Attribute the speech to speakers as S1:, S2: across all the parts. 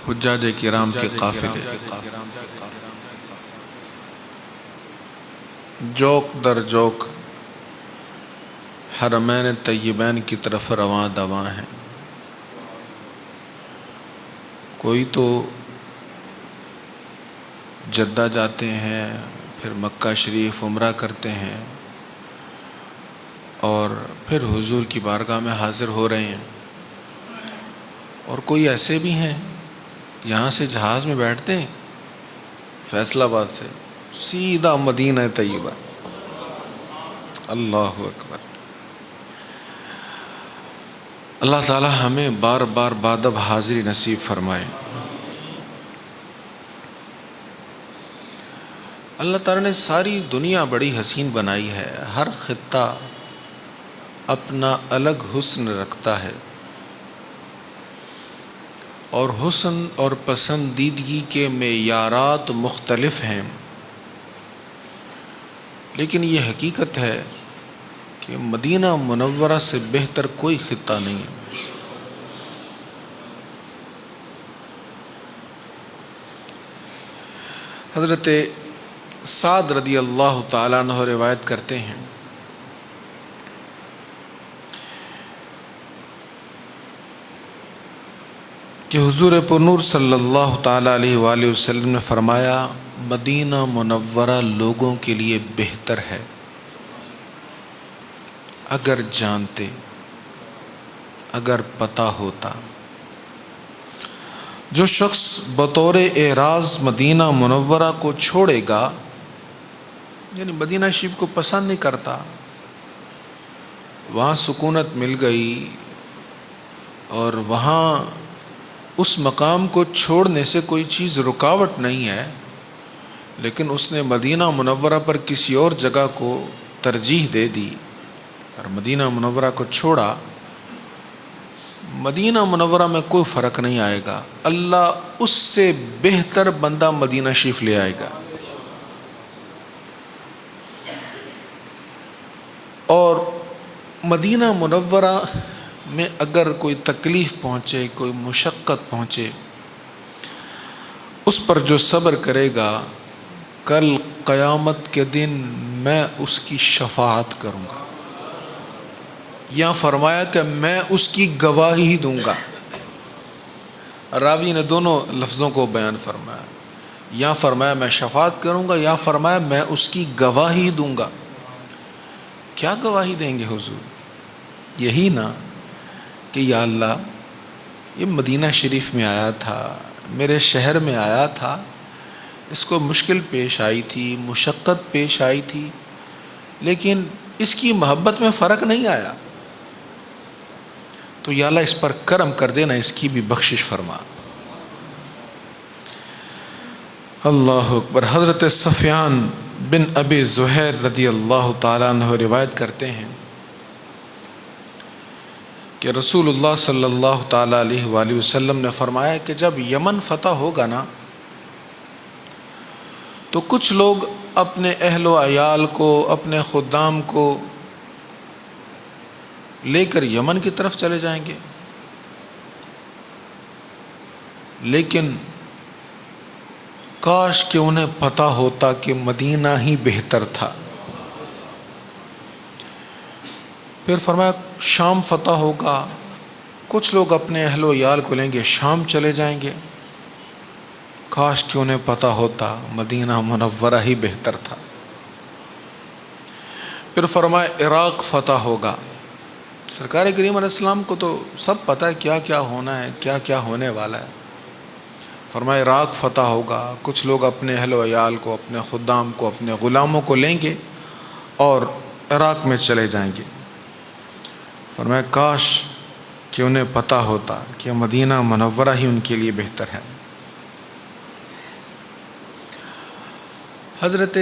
S1: حجاج کرام کے قافلے جوق در جوق حرمین طیبین کی طرف رواں دواں ہیں۔ کوئی تو جدہ جاتے ہیں، پھر مکہ شریف عمرہ کرتے ہیں، اور پھر حضور کی بارگاہ میں حاضر ہو رہے ہیں۔ اور کوئی ایسے بھی ہیں یہاں سے جہاز میں بیٹھتے ہیں فیصل آباد سے سیدھا مدینہ طیبہ۔ اللہ اکبر۔ اللہ تعالی ہمیں بار بار بادب حاضری نصیب فرمائے۔ اللہ تعالیٰ نے ساری دنیا بڑی حسین بنائی ہے، ہر خطہ اپنا الگ حسن رکھتا ہے، اور حسن اور پسندیدگی کے معیارات مختلف ہیں، لیکن یہ حقیقت ہے کہ مدینہ منورہ سے بہتر کوئی خطہ نہیں ہے۔ حضرت سعد رضی اللہ تعالیٰ عنہ روایت کرتے ہیں کہ حضور پرنور صلی اللہ تعالیٰ علیہ وآلہ وسلم نے فرمایا، مدینہ منورہ لوگوں کے لیے بہتر ہے اگر جانتے، اگر پتہ ہوتا۔ جو شخص بطور اعراض مدینہ منورہ کو چھوڑے گا، یعنی مدینہ شریف کو پسند نہیں کرتا، وہاں سکونت مل گئی اور وہاں اس مقام کو چھوڑنے سے کوئی چیز رکاوٹ نہیں ہے، لیکن اس نے مدینہ منورہ پر کسی اور جگہ کو ترجیح دے دی اور مدینہ منورہ کو چھوڑا، مدینہ منورہ میں کوئی فرق نہیں آئے گا، اللہ اس سے بہتر بندہ مدینہ شریف لے آئے گا۔ اور مدینہ منورہ میں اگر کوئی تکلیف پہنچے، کوئی مشقت پہنچے، اس پر جو صبر کرے گا، کل قیامت کے دن میں اس کی شفاعت کروں گا، یا فرمایا کہ میں اس کی گواہی دوں گا۔ راوی نے دونوں لفظوں کو بیان فرمایا، یا فرمایا میں شفاعت کروں گا، یا فرمایا میں اس کی گواہی دوں گا۔ کیا گواہی دیں گے حضور؟ یہی نا کہ یا اللہ، یہ مدینہ شریف میں آیا تھا، میرے شہر میں آیا تھا، اس کو مشکل پیش آئی تھی، مشقت پیش آئی تھی، لیکن اس کی محبت میں فرق نہیں آیا، تو یا اللہ اس پر کرم کر دینا، اس کی بھی بخشش فرما۔ اللہ اکبر۔ حضرت سفیان بن ابی زہیر رضی اللہ تعالیٰ عنہ روایت کرتے ہیں کہ رسول اللہ صلی اللہ تعالیٰ علیہ وآلہ وسلم نے فرمایا کہ جب یمن فتح ہوگا نا، تو کچھ لوگ اپنے اہل و عیال کو، اپنے خدام کو لے کر یمن کی طرف چلے جائیں گے، لیکن کاش کہ انہیں پتہ ہوتا کہ مدینہ ہی بہتر تھا۔ پھر فرمایا شام فتح ہوگا، کچھ لوگ اپنے اہل و عیال کو لیں گے، شام چلے جائیں گے، کاش کہ انہیں پتہ ہوتا مدینہ منورہ ہی بہتر تھا۔ پھر فرمایا عراق فتح ہوگا، سرکار کریم علیہ السلام کو تو سب پتہ ہے کیا کیا ہونا ہے، کیا کیا ہونے والا ہے۔ فرمایا عراق فتح ہوگا، کچھ لوگ اپنے اہل و عیال کو، اپنے خدام کو، اپنے غلاموں کو لیں گے اور عراق میں چلے جائیں گے۔ فرمایا کاش کہ انہیں پتہ ہوتا کہ مدینہ منورہ ہی ان کے لیے بہتر ہے۔ حضرت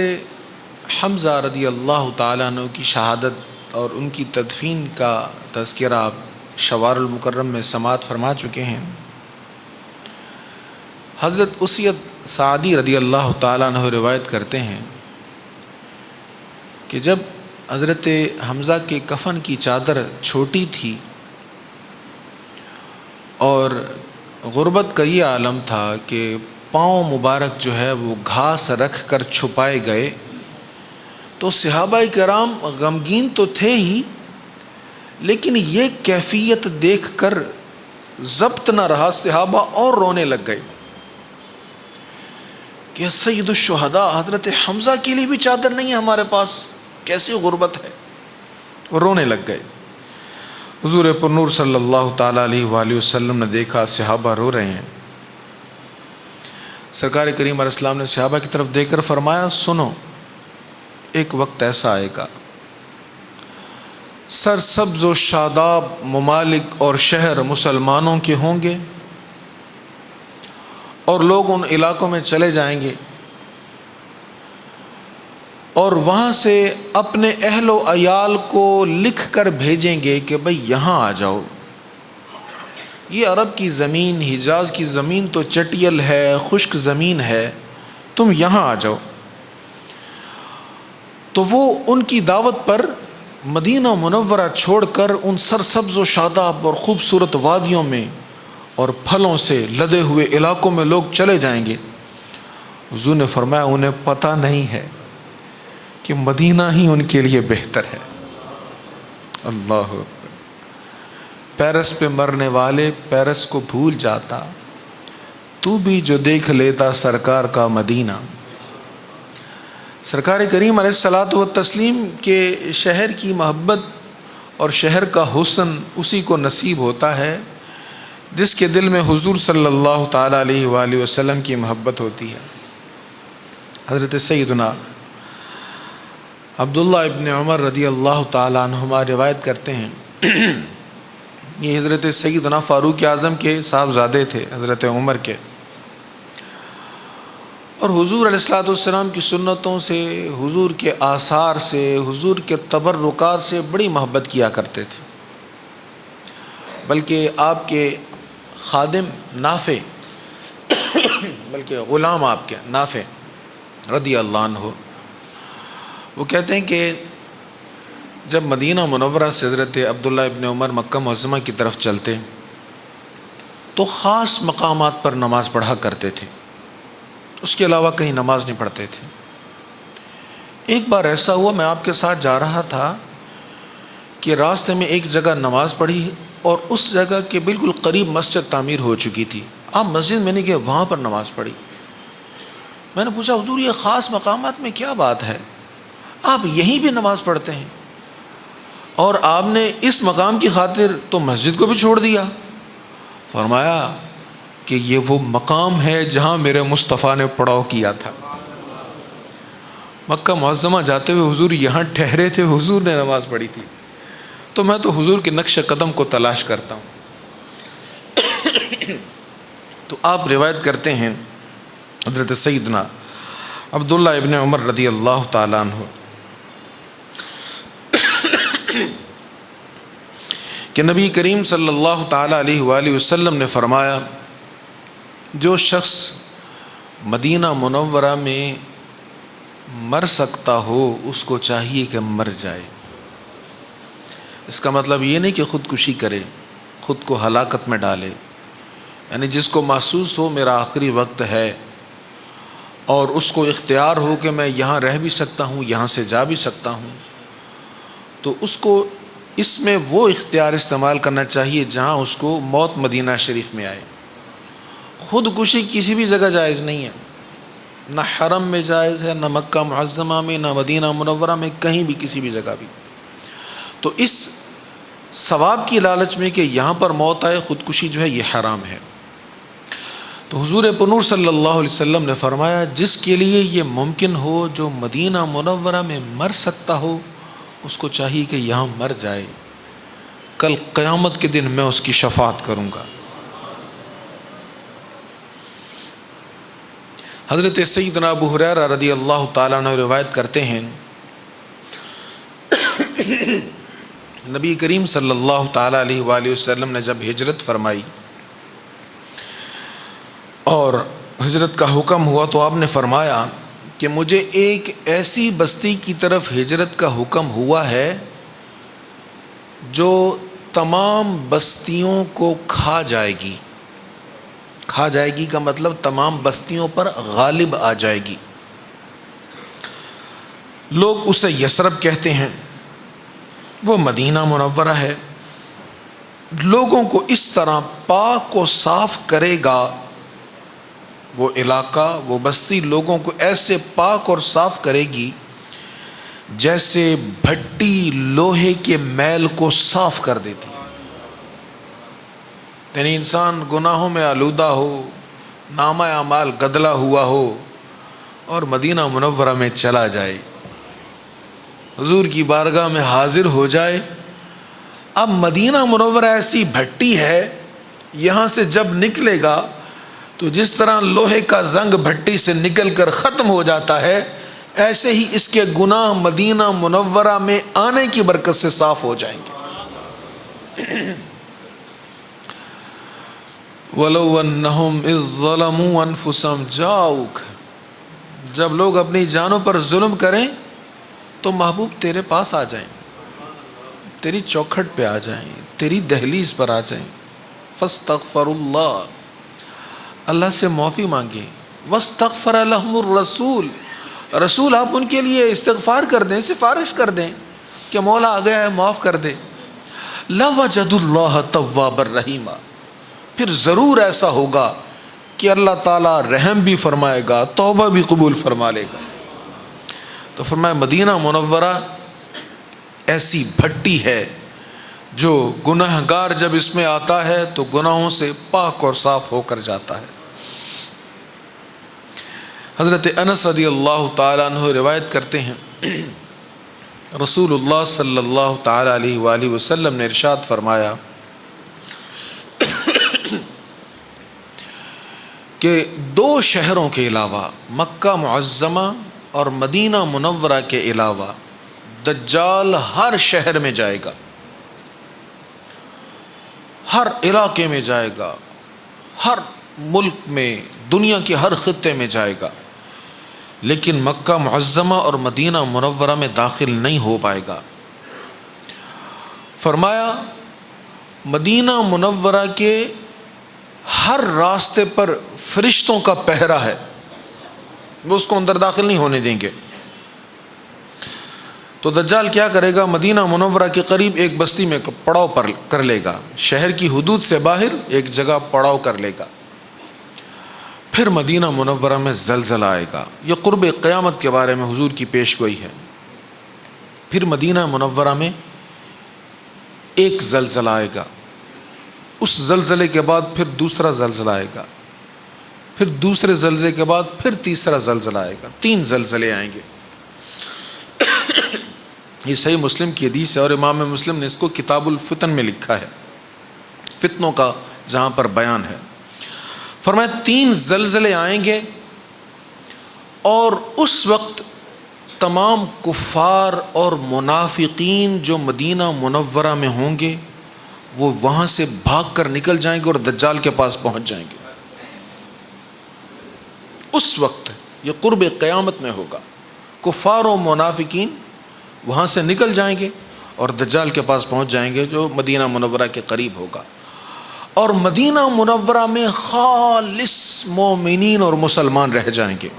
S1: حمزہ رضی اللہ تعالیٰ عنہ کی شہادت اور ان کی تدفین کا تذکرہ آپ شوار المکرم میں سماعت فرما چکے ہیں۔ حضرت اسید سعدی رضی اللہ تعالیٰ عنہ روایت کرتے ہیں کہ جب حضرت حمزہ کے کفن کی چادر چھوٹی تھی اور غربت کا یہ عالم تھا کہ پاؤں مبارک جو ہے وہ گھاس رکھ کر چھپائے گئے، تو صحابہ کرام غمگین تو تھے ہی، لیکن یہ کیفیت دیکھ کر ضبط نہ رہا، صحابہ اور رونے لگ گئے کہ سید الشہداء حضرت حمزہ کے لیے بھی چادر نہیں ہے ہمارے پاس، کیسی غربت ہے، وہ رونے لگ گئے۔ حضور پر نور صلی اللہ تعالیٰ علیہ وآلہ وسلم نے دیکھا صحابہ رو رہے ہیں، سرکار کریم علیہ السلام نے صحابہ کی طرف دیکھ کر فرمایا سنو، ایک وقت ایسا آئے گا سرسبز و شاداب ممالک اور شہر مسلمانوں کے ہوں گے، اور لوگ ان علاقوں میں چلے جائیں گے اور وہاں سے اپنے اہل و عیال کو لکھ کر بھیجیں گے کہ بھئی یہاں آ جاؤ، یہ عرب کی زمین، حجاز کی زمین تو چٹیل ہے، خشک زمین ہے، تم یہاں آ جاؤ۔ تو وہ ان کی دعوت پر مدینہ منورہ چھوڑ کر ان سرسبز و شاداب اور خوبصورت وادیوں میں اور پھلوں سے لدے ہوئے علاقوں میں لوگ چلے جائیں گے۔ حضور نے فرمایا انہیں پتہ نہیں ہے کہ مدینہ ہی ان کے لیے بہتر ہے۔ اللہ اکبر۔ پیرس پہ مرنے والے پیرس کو بھول جاتا، تو بھی جو دیکھ لیتا سرکار کا مدینہ۔ سرکار کریم علیہ الصلاۃ والتسلیم کے شہر کی محبت اور شہر کا حسن اسی کو نصیب ہوتا ہے جس کے دل میں حضور صلی اللہ تعالیٰ علیہ وآلہ وسلم کی محبت ہوتی ہے۔ حضرت سیدنا عبداللہ ابن عمر رضی اللہ تعالیٰ عنہما روایت کرتے ہیں، یہ حضرت سیدنا فاروق اعظم کے صاحبزادے تھے، حضرت عمر کے، اور حضور علیہ الصلوۃ والسلام کی سنتوں سے، حضور کے آثار سے، حضور کے تبرکات سے بڑی محبت کیا کرتے تھے۔ بلکہ آپ کے خادم نافع بلکہ غلام آپ کے نافع رضی اللہ عنہ، وہ کہتے ہیں کہ جب مدینہ منورہ سے حضرت عبداللہ ابن عمر مکہ معظمہ کی طرف چلتے تو خاص مقامات پر نماز پڑھا کرتے تھے، اس کے علاوہ کہیں نماز نہیں پڑھتے تھے۔ ایک بار ایسا ہوا، میں آپ کے ساتھ جا رہا تھا کہ راستے میں ایک جگہ نماز پڑھی اور اس جگہ کے بالکل قریب مسجد تعمیر ہو چکی تھی، آپ مسجد میں نہیں گئے، وہاں پر نماز پڑھی۔ میں نے پوچھا حضور یہ خاص مقامات میں کیا بات ہے، آپ یہیں بھی نماز پڑھتے ہیں اور آپ نے اس مقام کی خاطر تو مسجد کو بھی چھوڑ دیا؟ فرمایا کہ یہ وہ مقام ہے جہاں میرے مصطفیٰ نے پڑاؤ کیا تھا۔ مکہ معظمہ جاتے ہوئے حضور یہاں ٹھہرے تھے، حضور نے نماز پڑھی تھی، تو میں تو حضور کے نقش قدم کو تلاش کرتا ہوں۔ تو آپ روایت کرتے ہیں حضرت سیدنا عبداللہ ابن عمر رضی اللہ تعالیٰ عنہ کہ نبی کریم صلی اللہ تعالیٰ علیہ وآلہ وسلم نے فرمایا جو شخص مدینہ منورہ میں مر سکتا ہو اس کو چاہیے کہ مر جائے۔ اس کا مطلب یہ نہیں کہ خودکشی کرے، خود کو ہلاکت میں ڈالے، یعنی جس کو محسوس ہو میرا آخری وقت ہے اور اس کو اختیار ہو کہ میں یہاں رہ بھی سکتا ہوں، یہاں سے جا بھی سکتا ہوں، تو اس کو اس میں وہ اختیار استعمال کرنا چاہیے جہاں اس کو موت مدینہ شریف میں آئے۔ خودکشی کسی بھی جگہ جائز نہیں ہے، نہ حرم میں جائز ہے، نہ مکہ معظمہ میں، نہ مدینہ منورہ میں، کہیں بھی کسی بھی جگہ بھی۔ تو اس ثواب کی لالچ میں کہ یہاں پر موت آئے، خودکشی جو ہے یہ حرام ہے۔ تو حضور پنور صلی اللہ علیہ وسلم نے فرمایا جس کے لیے یہ ممکن ہو، جو مدینہ منورہ میں مر سکتا ہو، اس کو چاہیے کہ یہاں مر جائے، کل قیامت کے دن میں اس کی شفاعت کروں گا۔ حضرت سیدنا ابو ہریرہ رضی اللہ تعالیٰ عنہ روایت کرتے ہیں نبی کریم صلی اللہ تعالیٰ علیہ وآلہ وسلم نے جب ہجرت فرمائی اور ہجرت کا حکم ہوا تو آپ نے فرمایا کہ مجھے ایک ایسی بستی کی طرف ہجرت کا حکم ہوا ہے جو تمام بستیوں کو کھا جائے گی، کھا جائے گی کا مطلب تمام بستیوں پر غالب آ جائے گی۔ لوگ اسے یثرب کہتے ہیں، وہ مدینہ منورہ ہے۔ لوگوں کو اس طرح پاک و صاف کرے گا، وہ علاقہ، وہ بستی لوگوں کو ایسے پاک اور صاف کرے گی جیسے بھٹی لوہے کے میل کو صاف کر دیتی۔ یعنی انسان گناہوں میں آلودہ ہو، نامہ اعمال گدلا ہوا ہو اور مدینہ منورہ میں چلا جائے، حضور کی بارگاہ میں حاضر ہو جائے۔ اب مدینہ منورہ ایسی بھٹی ہے، یہاں سے جب نکلے گا تو جس طرح لوہے کا زنگ بھٹی سے نکل کر ختم ہو جاتا ہے، ایسے ہی اس کے گناہ مدینہ منورہ میں آنے کی برکت سے صاف ہو جائیں گے۔ وَلَوْ أَنَّهُمْ إِذ ظَّلَمُوا أَنفُسَهُمْ جَاءُوكَ، جب لوگ اپنی جانوں پر ظلم کریں تو محبوب تیرے پاس آ جائیں، تیری چوکھٹ پہ آ جائیں، تیری دہلیز پر آ جائیں۔ فَاسْتَغْفَرُوا اللَّهَ، اللہ سے معافی مانگیں۔ وَاسْتَغْفَرَ لَهُمُ الرَّسُولُ، رسول آپ ان کے لیے استغفار کر دیں، سفارش کر دیں کہ مولا آ گیا ہے، معاف کر دے۔ لَوَجَدُوا اللَّهَ تَوَّابًا رَحِيمًا، پھر ضرور ایسا ہوگا کہ اللہ تعالیٰ رحم بھی فرمائے گا، توبہ بھی قبول فرما لے گا۔ تو فرمایا مدینہ منورہ ایسی بھٹی ہے جو گناہ گار جب اس میں آتا ہے تو گناہوں سے پاک اور صاف ہو کر جاتا ہے۔ حضرت انس رضی اللہ تعالیٰ عنہ روایت کرتے ہیں، رسول اللہ صلی اللہ تعالیٰ علیہ وآلہ وسلم نے ارشاد فرمایا کہ دو شہروں کے علاوہ، مکہ معظمہ اور مدینہ منورہ کے علاوہ، دجال ہر شہر میں جائے گا، ہر علاقے میں جائے گا، ہر ملک میں، دنیا کے ہر خطے میں جائے گا، لیکن مکہ معظمہ اور مدینہ منورہ میں داخل نہیں ہو پائے گا۔ فرمایا مدینہ منورہ کے ہر راستے پر فرشتوں کا پہرا ہے، وہ اس کو اندر داخل نہیں ہونے دیں گے۔ تو دجال کیا کرے گا؟ مدینہ منورہ کے قریب ایک بستی میں پڑاؤ پر کر لے گا، شہر کی حدود سے باہر ایک جگہ پڑاؤ کر لے گا، پھر مدینہ منورہ میں زلزلہ آئے گا۔ یہ قرب قیامت کے بارے میں حضور کی پیش گوئی ہے۔ پھر مدینہ منورہ میں ایک زلزلہ آئے گا، اس زلزلے کے بعد پھر دوسرا زلزلہ آئے گا، پھر دوسرے زلزلے کے بعد پھر تیسرا زلزلہ آئے گا، 3 زلزلے آئیں گے۔ یہ صحیح مسلم کی حدیث ہے اور امام مسلم نے اس کو کتاب الفتن میں لکھا ہے، فتنوں کا جہاں پر بیان ہے۔ فرمایا 3 زلزلے آئیں گے اور اس وقت تمام کفار اور منافقین جو مدینہ منورہ میں ہوں گے وہ وہاں سے بھاگ کر نکل جائیں گے اور دجال کے پاس پہنچ جائیں گے۔ اس وقت یہ قرب قیامت میں ہوگا، کفار و منافقین وہاں سے نکل جائیں گے اور دجال کے پاس پہنچ جائیں گے جو مدینہ منورہ کے قریب ہوگا، اور مدینہ منورہ میں خالص مومنین اور مسلمان رہ جائیں گے۔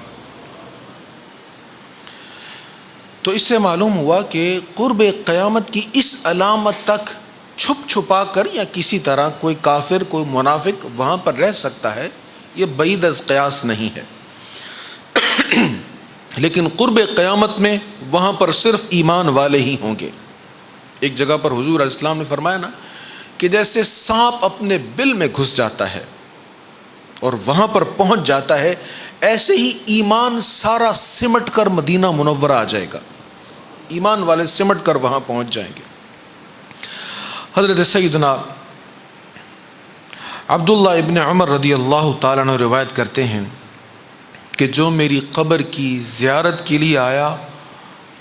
S1: تو اس سے معلوم ہوا کہ قرب قیامت کی اس علامت تک چھپ چھپا کر یا کسی طرح کوئی کافر، کوئی منافق وہاں پر رہ سکتا ہے، یہ بعید از قیاس نہیں ہے۔ لیکن قرب قیامت میں وہاں پر صرف ایمان والے ہی ہوں گے۔ ایک جگہ پر حضور علیہ السلام نے فرمایا نا کہ جیسے سانپ اپنے بل میں گھس جاتا ہے اور وہاں پر پہنچ جاتا ہے، ایسے ہی ایمان سارا سمٹ کر مدینہ منورہ آ جائے گا، ایمان والے سمٹ کر وہاں پہنچ جائیں گے۔ حضرت سیدنا عبداللہ ابن عمر رضی اللہ تعالیٰ عنہ روایت کرتے ہیں کہ جو میری قبر کی زیارت کے لیے آیا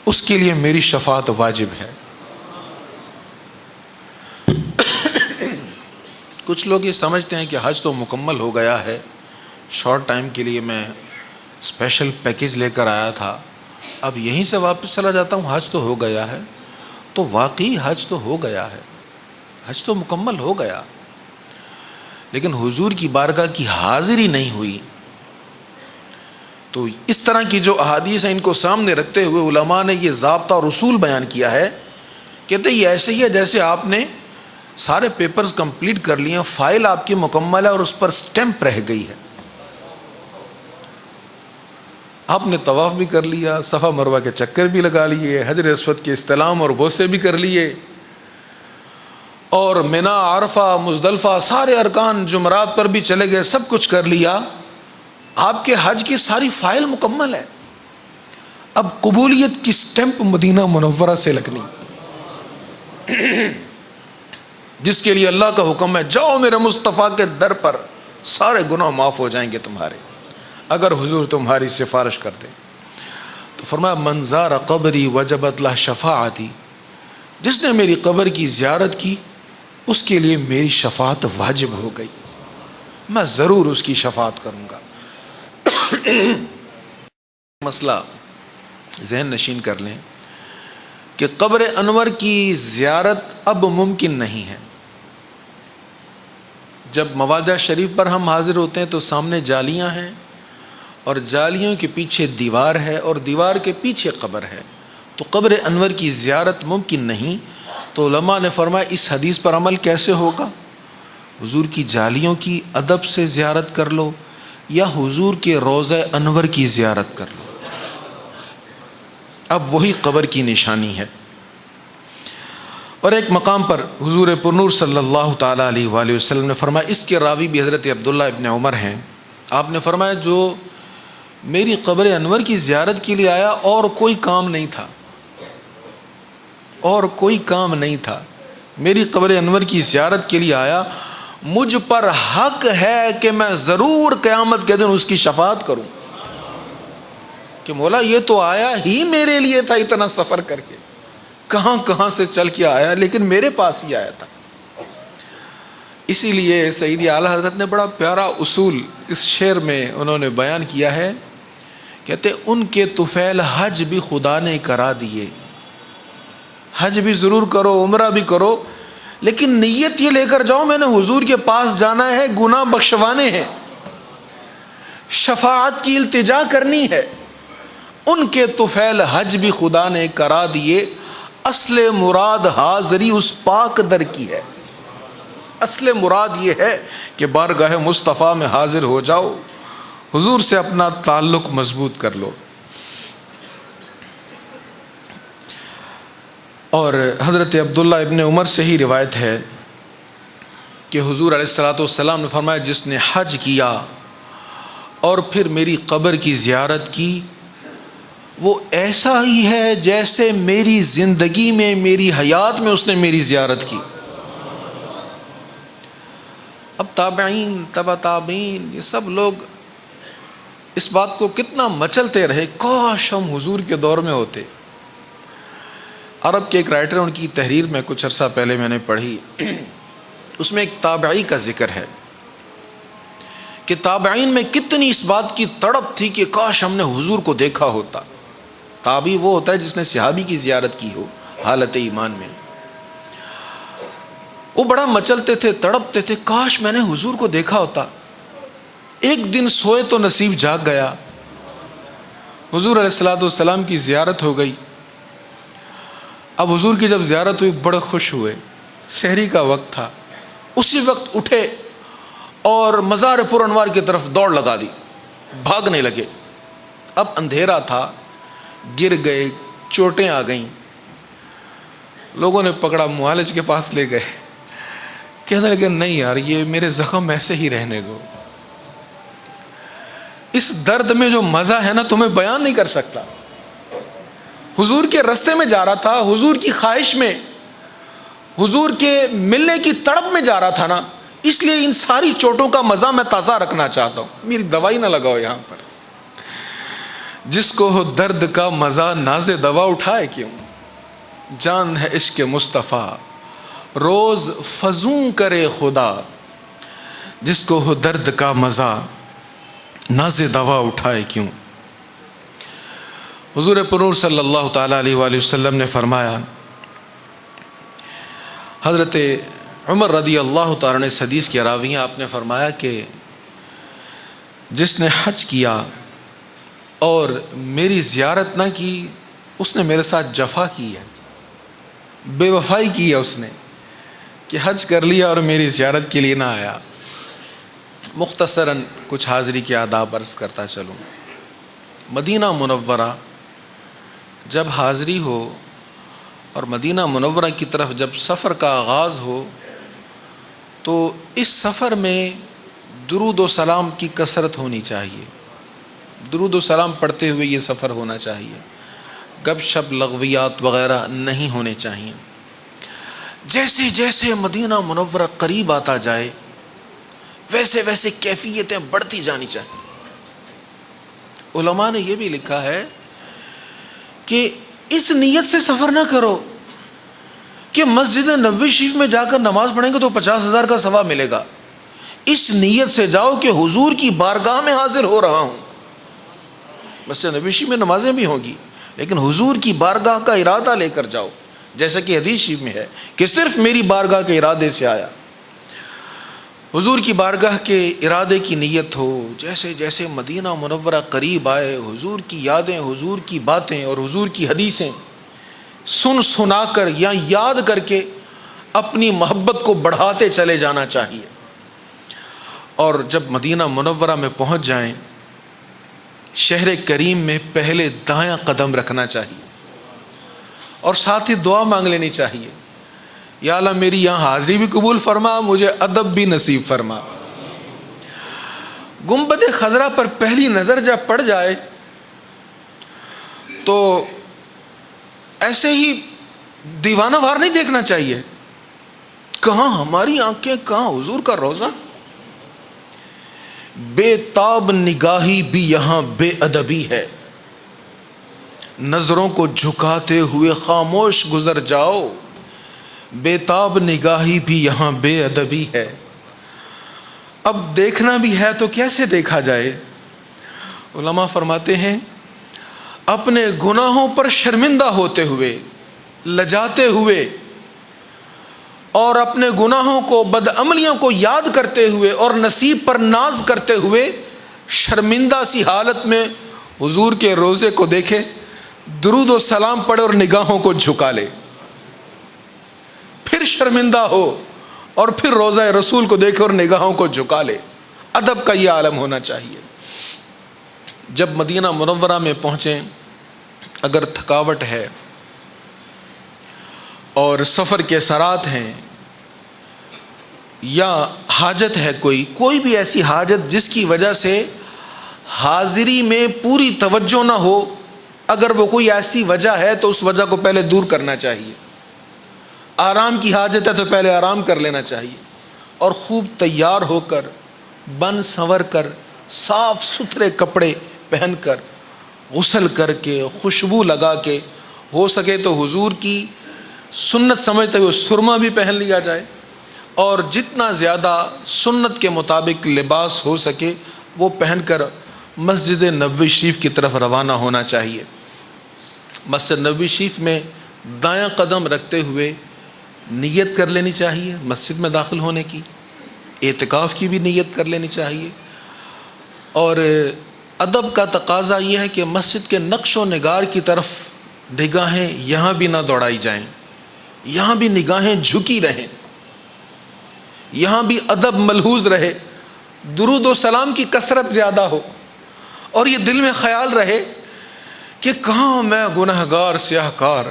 S1: اس کے لیے میری شفاعت واجب ہے۔ کچھ لوگ یہ سمجھتے ہیں کہ حج تو مکمل ہو گیا ہے، شارٹ ٹائم کے لیے میں اسپیشل پیکیج لے کر آیا تھا، اب یہیں سے واپس چلا جاتا ہوں، حج تو ہو گیا ہے۔ تو واقعی حج تو ہو گیا ہے، حج تو مکمل ہو گیا، لیکن حضور کی بارگاہ کی حاضری نہیں ہوئی. تو اس طرح کی جو احادیث ہیں ان کو سامنے رکھتے ہوئے علماء نے یہ ضابطہ اور اصول بیان کیا ہے. کہتے یہ ایسے ہی ہے جیسے آپ نے سارے پیپرز کمپلیٹ کر لیے ہیں, فائل آپ کی مکمل ہے اور اس پر سٹیمپ رہ گئی ہے. آپ نے طواف بھی کر لیا, صفا مروہ کے چکر بھی لگا لیے, حجر اسود کے استلام اور بوسے بھی کر لیے, اور منا, عرفہ, مزدلفہ سارے ارکان جمرات پر بھی چلے گئے, سب کچھ کر لیا. آپ کے حج کی ساری فائل مکمل ہے. اب قبولیت کی سٹیمپ مدینہ منورہ سے لگنی, جس کے لیے اللہ کا حکم ہے جاؤ میرے مصطفیٰ کے در پر, سارے گناہ معاف ہو جائیں گے تمہارے اگر حضور تمہاری سفارش کر دیں. تو فرمایا من زار قبری وجبت لہ شفاعتی, جس نے میری قبر کی زیارت کی اس کے لیے میری شفاعت واجب ہو گئی, میں ضرور اس کی شفاعت کروں گا. مسئلہ ذہن نشین کر لیں کہ قبر انور کی زیارت اب ممکن نہیں ہے. جب موادہ شریف پر ہم حاضر ہوتے ہیں تو سامنے جالیاں ہیں اور جالیوں کے پیچھے دیوار ہے اور دیوار کے پیچھے قبر ہے, تو قبر انور کی زیارت ممکن نہیں. تو علماء نے فرمایا اس حدیث پر عمل کیسے ہوگا؟ حضور کی جالیوں کی ادب سے زیارت کر لو یا حضور کے روضہ انور کی زیارت کر لو, اب وہی قبر کی نشانی ہے. اور ایک مقام پر حضور پرنور صلی اللہ تعالیٰ علیہ وآلہ وسلم نے فرمایا, اس کے راوی بھی حضرت عبداللہ ابن عمر ہیں, آپ نے فرمایا جو میری قبر انور کی زیارت کے لیے آیا اور کوئی کام نہیں تھا, اور کوئی کام نہیں تھا, میری قبر انور کی زیارت کے لیے آیا, مجھ پر حق ہے کہ میں ضرور قیامت کے دن اس کی شفاعت کروں کہ مولا یہ تو آیا ہی میرے لیے تھا, اتنا سفر کر کے کہاں کہاں سے چل کے آیا لیکن میرے پاس ہی آیا تھا. اسی لیے سیدی اعلیٰ حضرت نے بڑا پیارا اصول اس شعر میں انہوں نے بیان کیا ہے. کہتے ان کے طفیل حج بھی خدا نے کرا دیے, حج بھی ضرور کرو, عمرہ بھی کرو, لیکن نیت یہ لے کر جاؤ میں نے حضور کے پاس جانا ہے, گناہ بخشوانے ہیں, شفاعت کی التجا کرنی ہے. ان کے طفیل حج بھی خدا نے کرا دیے, اصل مراد حاضری اس پاک در کی ہے. اصل مراد یہ ہے کہ بارگاہ مصطفیٰ میں حاضر ہو جاؤ, حضور سے اپنا تعلق مضبوط کر لو. اور حضرت عبداللہ ابن عمر سے ہی روایت ہے کہ حضور علیہ الصلوۃ والسلام نے فرمایا جس نے حج کیا اور پھر میری قبر کی زیارت کی وہ ایسا ہی ہے جیسے میری زندگی میں, میری حیات میں اس نے میری زیارت کی. اب تابعین, تبع تابعین, یہ سب لوگ اس بات کو کتنا مچلتے رہے, کاش ہم حضور کے دور میں ہوتے. عرب کے ایک رائٹر, ان کی تحریر میں کچھ عرصہ پہلے میں نے پڑھی, اس میں ایک تابعی کا ذکر ہے کہ تابعین میں کتنی اس بات کی تڑپ تھی کہ کاش ہم نے حضور کو دیکھا ہوتا. تابعی وہ ہوتا ہے جس نے صحابی کی زیارت کی ہو حالت ایمان میں. وہ بڑا مچلتے تھے, تڑپتے تھے, کاش میں نے حضور کو دیکھا ہوتا. ایک دن سوئے تو نصیب جاگ گیا, حضور علیہ الصلوۃ والسلام کی زیارت ہو گئی. اب حضور کی جب زیارت ہوئی بڑے خوش ہوئے, سحری کا وقت تھا, اسی وقت اٹھے اور مزار پر انوار کی طرف دوڑ لگا دی, بھاگنے لگے. اب اندھیرا تھا, گر گئے, چوٹیں آ گئیں. لوگوں نے پکڑا, معالج کے پاس لے گئے, کہنے لگے نہیں یار یہ میرے زخم ایسے ہی رہنے دو, اس درد میں جو مزہ ہے نا تمہیں بیان نہیں کر سکتا. حضور کے رستے میں جا رہا تھا, حضور کی خواہش میں, حضور کے ملنے کی تڑپ میں جا رہا تھا نا, اس لیے ان ساری چوٹوں کا مزہ میں تازہ رکھنا چاہتا ہوں, میری دوائی نہ لگاؤ یہاں پر. جس کو ہو درد کا مزہ ناز دوا اٹھائے کیوں, جان ہے عشق مصطفیٰ روز فزوں کرے خدا. جس کو ہو درد کا مزہ ناز دوا اٹھائے کیوں. حضور پرور صلی اللہ تعالیٰ علیہ وآلہ وسلم نے فرمایا, حضرت عمر رضی اللہ تعالیٰ نے اس حدیث کی راوی ہیں، آپ نے فرمایا کہ جس نے حج کیا اور میری زیارت نہ کی اس نے میرے ساتھ جفا کی ہے، بے وفائی کی ہے اس نے، کہ حج کر لیا اور میری زیارت کے لیے نہ آیا۔ مختصراً کچھ حاضری کے آداب عرض کرتا چلوں۔ مدینہ منورہ جب حاضری ہو اور مدینہ منورہ کی طرف جب سفر کا آغاز ہو تو اس سفر میں درود و سلام کی کثرت ہونی چاہیے، درود و سلام پڑھتے ہوئے یہ سفر ہونا چاہیے، گپ شپ لغویات وغیرہ نہیں ہونے چاہیے۔ جیسے جیسے مدینہ منورہ قریب آتا جائے ویسے ویسے کیفیتیں بڑھتی جانی چاہیے۔ علماء نے یہ بھی لکھا ہے کہ اس نیت سے سفر نہ کرو کہ مسجد نبوی شریف میں جا کر نماز پڑھیں گے تو 50,000 کا ثواب ملے گا۔ اس نیت سے جاؤ کہ حضور کی بارگاہ میں حاضر ہو رہا ہوں۔ مسجد نبوی شریف میں نمازیں بھی ہوں گی لیکن حضور کی بارگاہ کا ارادہ لے کر جاؤ، جیسا کہ حدیث شریف میں ہے کہ صرف میری بارگاہ کے ارادے سے آیا۔ حضور کی بارگاہ کے ارادے کی نیت ہو۔ جیسے جیسے مدینہ منورہ قریب آئے حضور کی یادیں، حضور کی باتیں اور حضور کی حدیثیں سن سنا کر یا یاد کر کے اپنی محبت کو بڑھاتے چلے جانا چاہیے۔ اور جب مدینہ منورہ میں پہنچ جائیں شہر کریم میں پہلے دایاں قدم رکھنا چاہیے اور ساتھ ہی دعا مانگ لینی چاہیے، یا اللہ میری یہاں حاضری بھی قبول فرما، مجھے ادب بھی نصیب فرما۔ گنبد خضرا پر پہلی نظر جب پڑ جائے تو ایسے ہی دیوانہ وار نہیں دیکھنا چاہیے، کہاں ہماری آنکھیں کہاں حضور کا روزہ۔ بے تاب نگاہی بھی یہاں بے ادبی ہے، نظروں کو جھکاتے ہوئے خاموش گزر جاؤ، بے تاب نگاہی بھی یہاں بے ادبی ہے۔ اب دیکھنا بھی ہے تو کیسے دیکھا جائے؟ علماء فرماتے ہیں اپنے گناہوں پر شرمندہ ہوتے ہوئے، لجاتے ہوئے اور اپنے گناہوں کو، بدعملیوں کو یاد کرتے ہوئے اور نصیب پر ناز کرتے ہوئے شرمندہ سی حالت میں حضور کے روزے کو دیکھے، درود و سلام پڑھے اور نگاہوں کو جھکا لے، پھر شرمندہ ہو اور پھر روزہ رسول کو دیکھے اور نگاہوں کو جھکا لے۔ ادب کا یہ عالم ہونا چاہیے۔ جب مدینہ منورہ میں پہنچیں، اگر تھکاوٹ ہے اور سفر کے اثرات ہیں یا حاجت ہے، کوئی بھی ایسی حاجت جس کی وجہ سے حاضری میں پوری توجہ نہ ہو، اگر وہ کوئی ایسی وجہ ہے تو اس وجہ کو پہلے دور کرنا چاہیے۔ آرام کی حاجت ہے تو پہلے آرام کر لینا چاہیے اور خوب تیار ہو کر، بن سنور کر، صاف ستھرے کپڑے پہن کر، غسل کر کے، خوشبو لگا کے، ہو سکے تو حضور کی سنت سمجھتے ہوئے سرما بھی پہن لیا جائے اور جتنا زیادہ سنت کے مطابق لباس ہو سکے وہ پہن کر مسجد نبوی شریف کی طرف روانہ ہونا چاہیے۔ مسجد نبوی شریف میں دایاں قدم رکھتے ہوئے نیت کر لینی چاہیے مسجد میں داخل ہونے کی، اعتکاف کی بھی نیت کر لینی چاہیے۔ اور ادب کا تقاضا یہ ہے کہ مسجد کے نقش و نگار کی طرف نگاہیں یہاں بھی نہ دوڑائی جائیں، یہاں بھی نگاہیں جھکی رہیں، یہاں بھی ادب ملحوظ رہے، درود و سلام کی کثرت زیادہ ہو اور یہ دل میں خیال رہے کہ کہاں میں گنہگار سیاہ کار،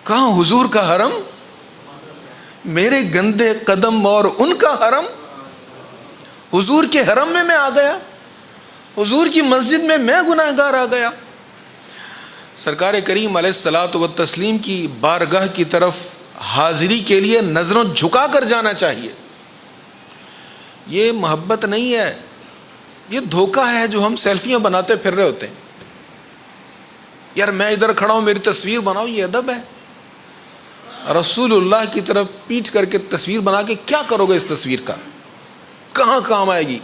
S1: کہاں حضور کا حرم، میرے گندے قدم اور ان کا حرم۔ حضور کے حرم میں آ گیا، حضور کی مسجد میں گنہگار آ گیا۔ سرکار کریم علیہ الصلاۃ والتسلیم کی بارگاہ کی طرف حاضری کے لیے نظروں جھکا کر جانا چاہیے۔ یہ محبت نہیں ہے، یہ دھوکہ ہے جو ہم سیلفیاں بناتے پھر رہے ہوتے ہیں۔ یار میں ادھر کھڑا ہوں میری تصویر بناؤ، یہ ادب ہے؟ رسول اللہ کی طرف پیٹ کر کے تصویر بنا کے کیا کرو گے؟ اس تصویر کا کہاں کام آئے گی؟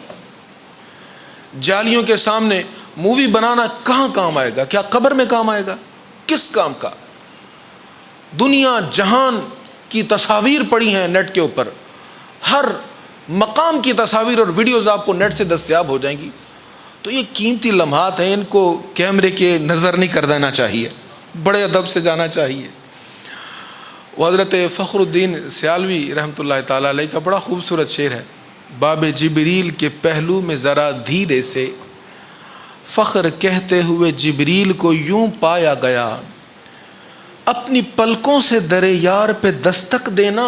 S1: جالیوں کے سامنے مووی بنانا کہاں کام آئے گا؟ کیا قبر میں کام آئے گا؟ کس کام کا؟ دنیا جہان کی تصاویر پڑی ہیں نیٹ کے اوپر، ہر مقام کی تصاویر اور ویڈیوز آپ کو نیٹ سے دستیاب ہو جائیں گی. تو یہ قیمتی لمحات ہیں، ان کو کیمرے کے نظر نہیں کر دینا چاہیے، بڑے ادب سے جانا چاہیے. حضرت فخر الدین سیالوی رحمۃ اللہ تعالیٰ علیہ کا بڑا خوبصورت شعر ہے، باب جبریل کے پہلو میں ذرا دھیرے سے فخر کہتے ہوئے جبریل کو یوں پایا گیا، اپنی پلکوں سے در یار پہ دستک دینا،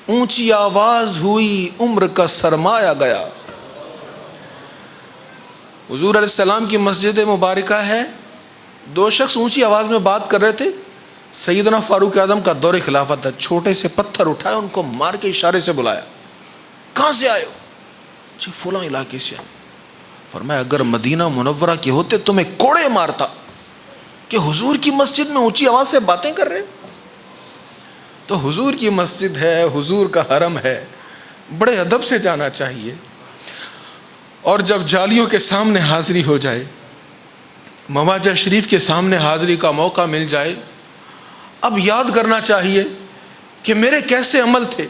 S1: اونچی آواز ہوئی عمر کا سرمایا گیا. حضور علیہ السلام کی مسجد مبارکہ ہے، دو شخص اونچی آواز میں بات کر رہے تھے. سیدنا فاروق اعظم کا دور خلافت ہے، چھوٹے سے پتھر اٹھائے، ان کو مار کے اشارے سے بلایا، کہاں سے آئے ہو؟ جی فلاں علاقے سے. فرمایا اگر مدینہ منورہ کے ہوتے تمہیں کوڑے مارتا کہ حضور کی مسجد میں اونچی آواز سے باتیں کر رہے. تو حضور کی مسجد ہے، حضور کا حرم ہے، بڑے ادب سے جانا چاہیے. اور جب جالیوں کے سامنے حاضری ہو جائے، مواجہ شریف کے سامنے حاضری کا موقع مل جائے، اب یاد کرنا چاہیے کہ میرے کیسے عمل تھے،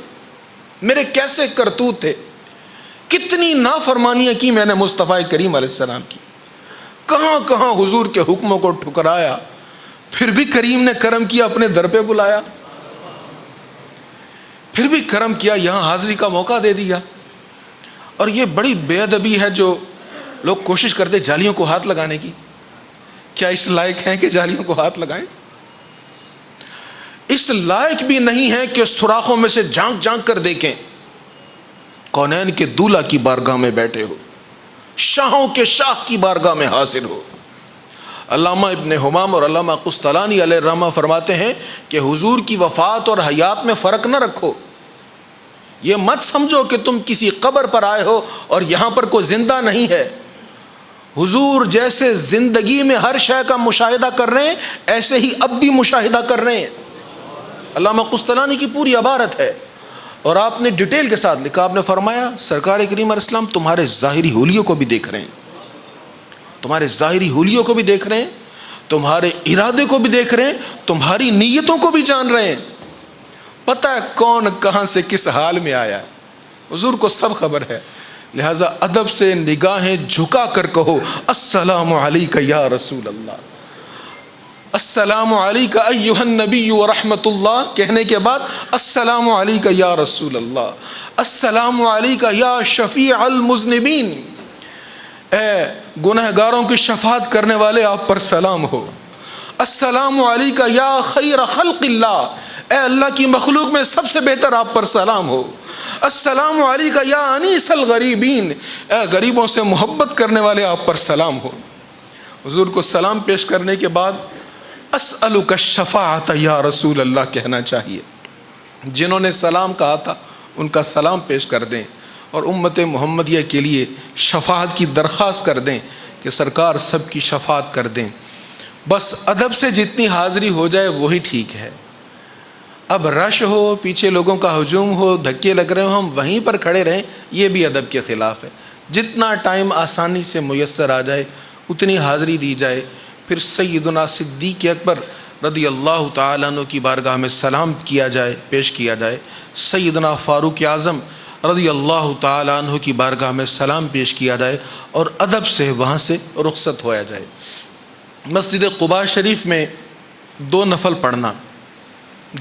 S1: میرے کیسے کرتوت تھے، کتنی نافرمانیاں کی میں نے مصطفیٰ کریم علیہ السلام کی، کہاں کہاں حضور کے حکموں کو ٹھکرایا، پھر بھی کریم نے کرم کیا، اپنے در پہ بلایا، پھر بھی کرم کیا، یہاں حاضری کا موقع دے دیا. اور یہ بڑی بے ادبی ہے جو لوگ کوشش کرتے جالیوں کو ہاتھ لگانے کی. کیا اس لائق ہیں کہ جالیوں کو ہاتھ لگائیں؟ اس لائق بھی نہیں ہے کہ سوراخوں میں سے جھانک جھانک کر دیکھیں. کونین کے دولہ کی بارگاہ میں بیٹھے ہو، شاہوں کے شاہ کی بارگاہ میں حاضر ہو. علامہ ابن حمام اور علامہ قسطلانی علیہ الرحمہ فرماتے ہیں کہ حضور کی وفات اور حیات میں فرق نہ رکھو. یہ مت سمجھو کہ تم کسی قبر پر آئے ہو اور یہاں پر کوئی زندہ نہیں ہے. حضور جیسے زندگی میں ہر شے کا مشاہدہ کر رہے ہیں، ایسے ہی اب بھی مشاہدہ کر رہے ہیں. علامہ قسطلانی کی پوری عبارت ہے اور آپ نے ڈیٹیل کے ساتھ لکھا. آپ نے فرمایا سرکار کریم علیہ السلام تمہارے ظاہری حلیوں کو بھی دیکھ رہے ہیں، تمہارے ظاہری حلیوں کو بھی دیکھ رہے ہیں، تمہارے ارادے کو بھی دیکھ رہے ہیں، تمہاری نیتوں کو بھی جان رہے ہیں. پتہ ہے کون کہاں سے کس حال میں آیا ہے، حضور کو سب خبر ہے. لہٰذا ادب سے نگاہیں جھکا کر کہو السلام علیک یا رسول اللہ، السلام علیک ایھا النبی ورحمۃ اللہ، کہنے کے بعد السلام علیک یا رسول اللہ، السلام علیک یا شفیع المذنبین، اے گنہگاروں کی شفاعت کرنے والے آپ پر سلام ہو. السلام علیک یا خیر خلق اللہ، اے اللہ کی مخلوق میں سب سے بہتر آپ پر سلام ہو. السلام علیک یا انیس الغریبین، اے غریبوں سے محبت کرنے والے آپ پر سلام ہو. حضور کو سلام پیش کرنے کے بعد اسألک الشفاعۃ یا رسول اللہ کہنا چاہیے. جنہوں نے سلام کہا تھا ان کا سلام پیش کر دیں اور امت محمدیہ کے لیے شفاعت کی درخواست کر دیں کہ سرکار سب کی شفاعت کر دیں. بس ادب سے جتنی حاضری ہو جائے وہی ٹھیک ہے. اب رش ہو، پیچھے لوگوں کا ہجوم ہو، دھکے لگ رہے ہوں، ہم وہیں پر کھڑے رہیں، یہ بھی ادب کے خلاف ہے. جتنا ٹائم آسانی سے میسر آ جائے اتنی حاضری دی جائے. پھر سیدنا صدیق اکبر رضی اللہ تعالیٰ عنہ کی بارگاہ میں سلام کیا جائے، پیش کیا جائے. سیدنا فاروق اعظم رضی اللہ تعالیٰ عنہ کی بارگاہ میں سلام پیش کیا جائے اور ادب سے وہاں سے رخصت ہویا جائے. مسجد قباء شریف میں 2 نفل پڑھنا،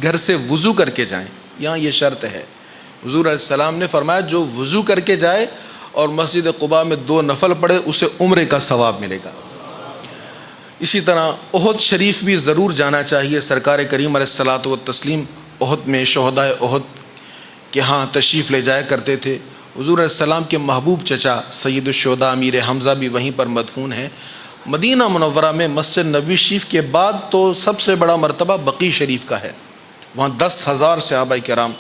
S1: گھر سے وضو کر کے جائیں، یہاں یہ شرط ہے. حضور علیہ السلام نے فرمایا جو وضو کر کے جائے اور مسجد قباء میں 2 نفل پڑھے اسے عمرے کا ثواب ملے گا. اسی طرح احد شریف بھی ضرور جانا چاہیے. سرکار کریم علیہ الصلاۃ والتسلیم احد میں شہدائے احد کے ہاں تشریف لے جایا کرتے تھے. حضور علیہ السلام کے محبوب چچا سید الشہداء امیر حمزہ بھی وہیں پر مدفون ہیں. مدینہ منورہ میں مسجد نبوی شریف کے بعد تو سب سے بڑا مرتبہ بقیع شریف کا ہے. وہاں 10,000 صحابہ کرام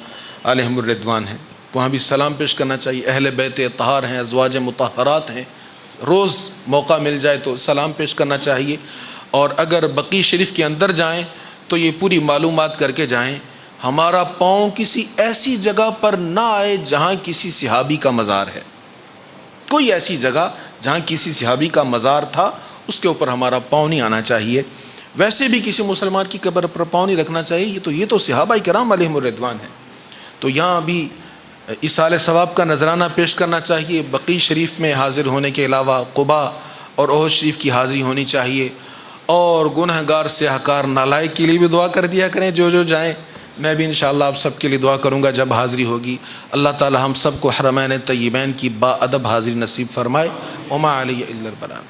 S1: علیہم الرضوان ہیں، وہاں بھی سلام پیش کرنا چاہیے. اہل بیت اطہار ہیں، ازواج مطہرات ہیں، روز موقع مل جائے تو سلام پیش کرنا چاہیے. اور اگر بقیع شریف کے اندر جائیں تو یہ پوری معلومات کر کے جائیں ہمارا پاؤں کسی ایسی جگہ پر نہ آئے جہاں کسی صحابی کا مزار ہے. کوئی ایسی جگہ جہاں کسی صحابی کا مزار تھا اس کے اوپر ہمارا پاؤں نہیں آنا چاہیے. ویسے بھی کسی مسلمان کی قبر پر پاؤں نہیں رکھنا چاہیے. یہ تو صحابہ کرام علیہم الرضوان ہیں. تو یہاں بھی ایصال ثواب کا نذرانہ پیش کرنا چاہیے. بقیع شریف میں حاضر ہونے کے علاوہ قباء اور احد شریف کی حاضری ہونی چاہیے. اور گنہگار سیاہکار نالائق کے لیے بھی دعا کر دیا کریں جو جائیں. میں بھی انشاءاللہ آپ سب کے لیے دعا کروں گا جب حاضری ہوگی. اللہ تعالی ہم سب کو حرمین طیبین کی با ادب حاضری نصیب فرمائے. وما علی الا البلاغ.